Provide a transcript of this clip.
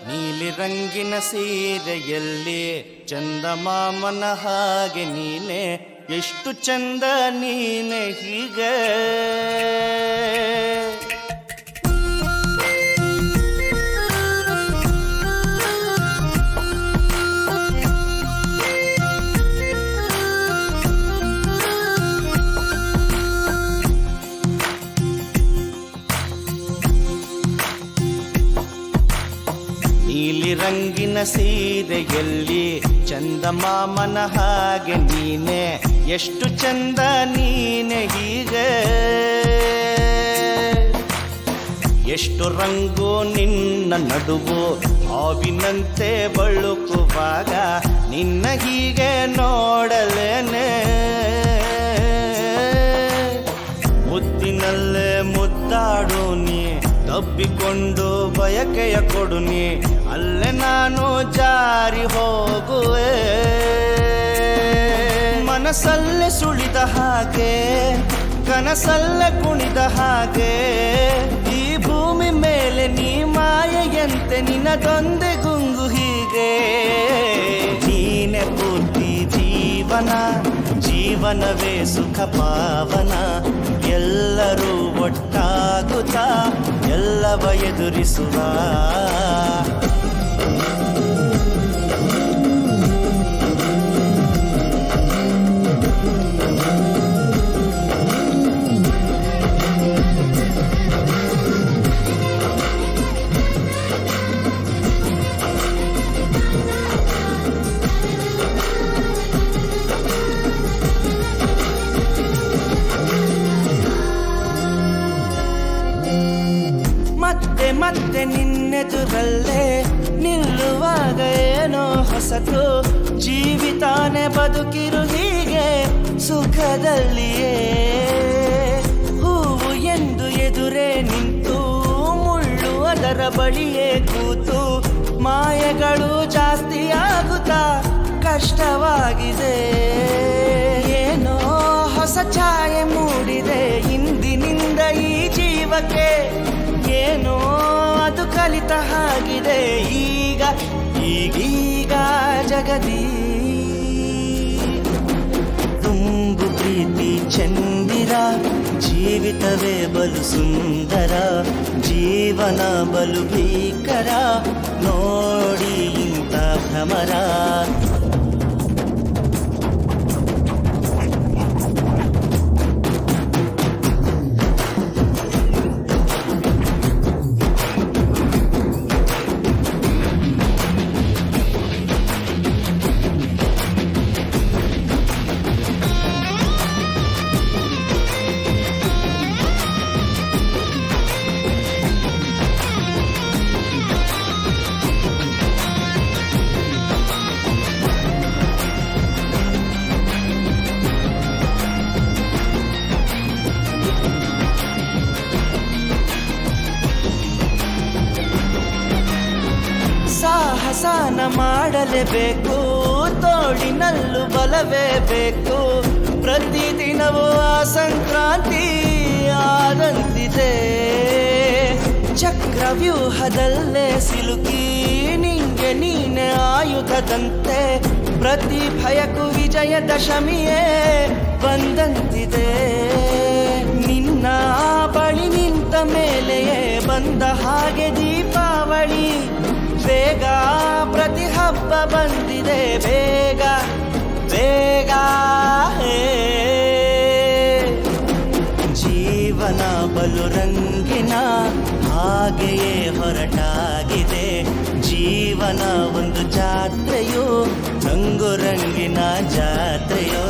ನೀಲಿ ರಂಗಿನ ಸೀರೆಯಲ್ಲಿ ಚಂದಮಾಮನ ಹಾಗೆ ನೀನೆ, ಎಷ್ಟು ಚಂದ ನೀನೆ ಹೀಗೆ. ನೀಲಿ ರಂಗಿನ ಸೀರೆಯಲ್ಲಿ ಚಂದಮಾಮನ ಹಾಗೆ ನೀನೆ, ಎಷ್ಟು ಚಂದ ನೀನೆ ಹೀಗೆ. ಎಷ್ಟು ರಂಗು ನಿನ್ನ ನಡುವು ಹಾವಿನಂತೆ ಬಳುಕುವಾಗ, ನಿನ್ನ ಹೀಗೆ ನೋಡಲೇನೆ. ಮುದ್ದಿನಲ್ಲೇ ಮುದ್ದಾಡು ನೀ, ತಬ್ಬಿಕೊಂಡು ಬಯಕೆಯ ಕೊಡು ನೀ, ಅಲ್ಲೇ ನಾನು ಜಾರಿ ಹೋಗುವೆ. ಮನಸ್ಸಲ್ಲೇ ಸುಳಿದ ಹಾಗೆ, ಕನಸಲ್ಲೇ ಕುಣಿದ ಹಾಗೆ, ಈ ಭೂಮಿ ಮೇಲೆ ನೀ ಮಾಯೆಯಂತೆ ನಿನ್ನದೊಂದೇ ಗುಂಗು ಹೀಗೆ. ನೀನೆ ಪೂರ್ತಿ ಜೀವನ, ಜೀವನವೇ ಸುಖ ಪಾವನ, ಎಲ್ಲರೂ ಒಟ್ಟಾಗುತ್ತಾ ಎಲ್ಲವ ಎದುರಿಸುವ. ಮತ್ತೆ ಮತ್ತೆ ನಿನ್ನೆದುರಲ್ಲೇ ನಿಲ್ಲುವಾಗ ಏನೋ ಹೊಸತು, ಜೀವಿತಾನೆ ಬದುಕಿರು ಹೀಗೆ ಸುಖದಲ್ಲಿಯೇ. ಹೂವು ಎಂದು ಎದುರೇ ನಿಂತು, ಮುಳ್ಳು ಅದರ ಬಳಿಯೇ ಕೂತು, ಮಾಯೆಗಳು ಜಾಸ್ತಿ ಆಗುತ್ತಾ ಕಷ್ಟವಾಗಿದೆ. ಏನೋ ಹೊಸ ಛಾಯೆ ಮೂಡಿದೆ ಇಂದಿನಿಂದ ಈ ಜೀವಕ್ಕೆ, ಏನೋ ಅದು ಕಲಿತ ಹಾಗಿದೆ ಈಗ ಈಗೀಗ ಜಗದಿ. ತುಂಬು ಪ್ರೀತಿ ಚಂದಿರ, ಜೀವಿತವೇ ಬಲು ಸುಂದರ, ಜೀವನ ಬಲು ಭೀಕರ, ನೋಡಿ ಇಂಥ ಭ್ರಮರ. ಸಾಹಸನ ಮಾಡಲೇಬೇಕು, ತೋಳಿನಲ್ಲೂ ಬಲವೇ ಬೇಕು, ಪ್ರತಿದಿನವೂ ಆ ಸಂಕ್ರಾಂತಿ ಆದಂತಿದೆ. ಚಕ್ರವ್ಯೂಹದಲ್ಲೇ ಸಿಲುಕಿ ನಿಂಗೆ ನೀನೆ ಆಯುಧದಂತೆ, ಪ್ರತಿ ಭಯಕ್ಕೂ ವಿಜಯದಶಮಿಯೇ ಬಂದಂತಿದೆ. ನಿನ್ನ ಬಳಿ ನಿಂತ ಮೇಲೆಯೇ ಬಂದ ಹಾಗೆ ದೀಪಾವಳಿ, ಬೇಗ ಪ್ರತಿ ಹಬ್ಬ ಬಂದಿದೆ ಬೇಗ ಬೇಗ. ಜೀವನ ಬಲು ರಂಗಿನ ಹಾಗೆಯೇ ಹೊರಟಾಗಿದೆ, ಜೀವನ ಒಂದು ಜಾತ್ರೆಯೋ, ರಂಗು ರಂಗಿನ ಜಾತ್ರೆಯೋ.